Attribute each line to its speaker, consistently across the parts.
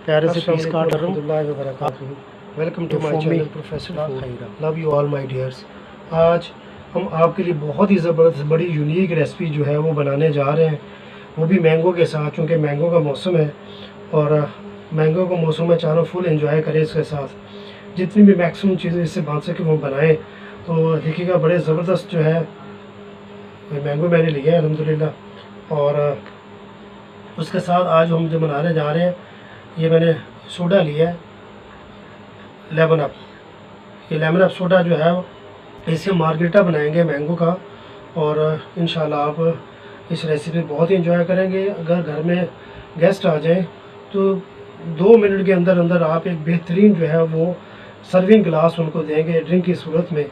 Speaker 1: प्यारे से पीस काट रहा हूँ।
Speaker 2: Welcome to my channel professor love you all my dears. आज हम आपके लिए बहुत ही ज़बरदस्त बड़ी यूनिक रेसिपी जो है वो बनाने जा रहे हैं, वो भी मैंगो के साथ, क्योंकि मैंगो का मौसम है और मैंगो का मौसम में चारों फुल एंजॉय करें इसके साथ। जितनी भी मैक्सिमम चीज़ें इससे बन सके वो बनाएं। तो देखिएगा बड़े ज़बरदस्त जो है मैंगो मैंने लिया है अल्हम्दुलिल्लाह। और उसके साथ आज हम जो बनाने जा रहे हैं, ये मैंने सोडा लिया है लेमन अप। ये लेमन अप सोडा जो है इससे मार्गरीटा बनाएंगे मैंगो का, और इंशाल्लाह आप इस रेसिपी बहुत ही इंजॉय करेंगे। अगर घर में गेस्ट आ जाएं तो 2 मिनट के अंदर अंदर आप एक बेहतरीन जो है वो सर्विंग ग्लास उनको देंगे ड्रिंक की सूरत में,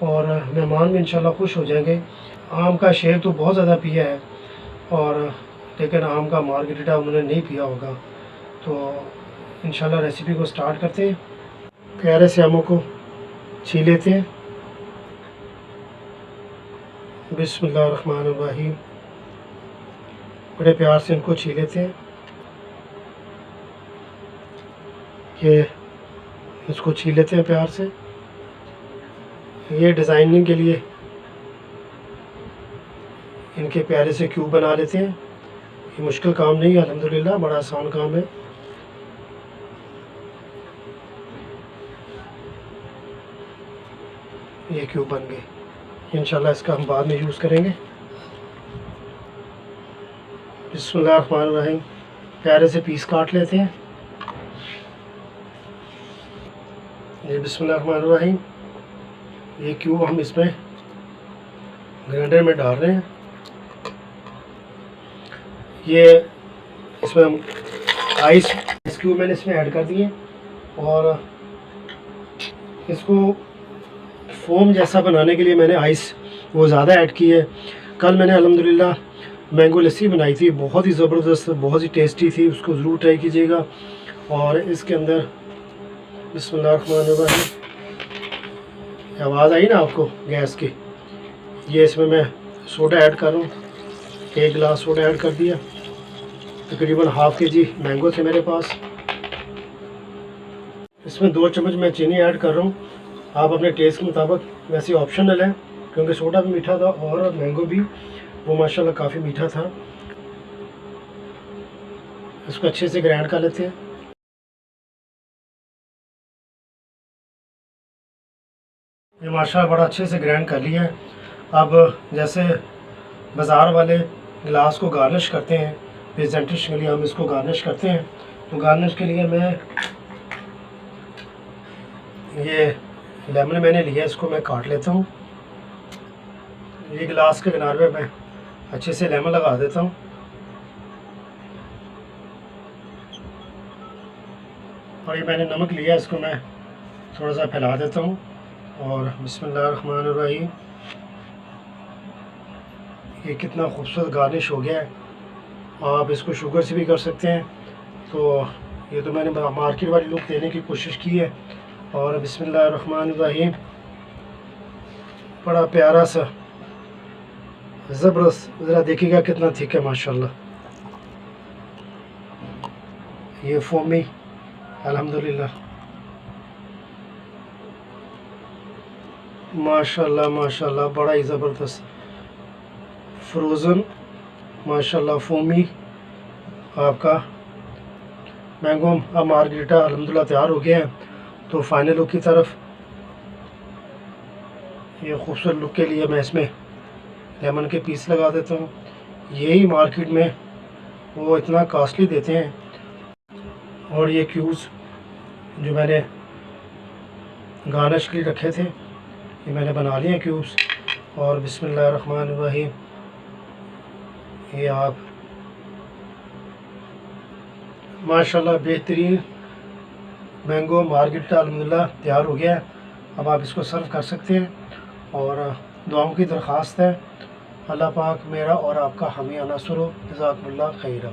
Speaker 2: और मेहमान भी इंशाल्लाह खुश हो जाएंगे। आम का शेक तो बहुत ज़्यादा पिया है, और लेकिन आम का मार्गरीटा उन्होंने नहीं पिया होगा। तो इंशाल्लाह रेसिपी को स्टार्ट करते हैं। प्यारे से आमों को छील लेते हैं। बिस्मिल्लाहिर्रहमानिर्रहीम। बड़े प्यार से इनको छील लेते हैं। ये इसको छील लेते हैं प्यार से। ये डिज़ाइनिंग के लिए इनके प्यारे से क्यूब बना लेते हैं। ये मुश्किल काम नहीं है अल्हम्दुलिल्लाह, बड़ा आसान काम है। ये क्यूब बन गए, इंशाल्लाह इसका हम बाद में यूज़ करेंगे। बिस्मिल्लाहिर्रहमानिर्रहीम। प्यारे से पीस काट लेते हैं। ये बिस्मिल्लाहिर्रहमानिर्रहीम। ये क्यूब हम इसमें ग्राइंडर में डाल रहे हैं। ये इसमें हम आइस क्यूब मैंने इसमें ऐड कर दिए, और इसको फोम जैसा बनाने के लिए मैंने आइस वो ज़्यादा ऐड की है। कल मैंने अल्हम्दुलिल्लाह मैंगो लस्सी बनाई थी, बहुत ही ज़बरदस्त, बहुत ही टेस्टी थी, उसको ज़रूर ट्राई कीजिएगा। और इसके अंदर बिस्मिल्लाहिर्रहमानिर्रहीम, आवाज़ आई ना आपको गैस की। ये इसमें मैं सोडा ऐड कर रहा हूँ। 1 गिलास सोडा ऐड कर दिया। तकरीबन ½ kg मैंगो थे मेरे पास। इसमें 2 चम्मच मैं चीनी ऐड कर रहा हूँ। आप अपने टेस्ट के मुताबिक, वैसे ऑप्शनल है क्योंकि सोडा भी मीठा था और मैंगो भी वो माशाल्लाह काफ़ी मीठा था। इसको अच्छे से ग्राइंड कर लेते हैं। ये माशाल्लाह बड़ा अच्छे से ग्राइंड कर लिया है। अब जैसे बाज़ार वाले गिलास को गार्निश करते हैं, प्रेजेंटेशन के लिए हम इसको गार्निश करते हैं। तो गार्निश के लिए मैं ये लेमन मैंने लिया, इसको मैं काट लेता हूँ। ये गिलास के किनारे पे मैं अच्छे से लेमन लगा देता हूँ। और ये मैंने नमक लिया, इसको मैं थोड़ा सा फैला देता हूँ। और बिस्मिल्लाहिर्रहमानिर्रहीम। ये कितना खूबसूरत गार्निश हो गया है। आप इसको शुगर से भी कर सकते हैं। तो ये तो मैंने मार्केट वाली लुक देने की कोशिश की है। और बिस्मिल्लाहिर्रहमानिर्रहीम, बड़ा प्यारा सा ज़बरदस्त, ज़रा देखिएगा कितना थिक है माशाल्लाह। ये फोमी अल्हम्दुलिल्लाह, माशाल्लाह माशाल्लाह, बड़ा ही ज़बरदस्त फ्रोज़न माशाल्लाह फोमी आपका मैंगो अब मार्गरीटा अल्हम्दुलिल्लाह तैयार हो गया है। तो फाइनल लुक की तरफ, ये खूबसूरत लुक के लिए मैं इसमें लेमन के पीस लगा देता हूँ। यही मार्केट में वो इतना कॉस्टली देते हैं। और ये क्यूब्स जो मैंने गार्निश के लिए रखे थे, ये मैंने बना लिए क्यूब्स। और बिस्मिल्लाहिर्रहमानिर्रहीम, ये आप माशाल्लाह बेहतरीन मैंगो मार्गरीटा अल्हम्दुलिल्लाह तैयार हो गया है। अब आप इसको सर्व कर सकते हैं। और दुआओं की दरख्वास्त है, अल्लाह पाक मेरा और आपका हामी नासुर हो। जज़ाकुमुल्लाह खैरा।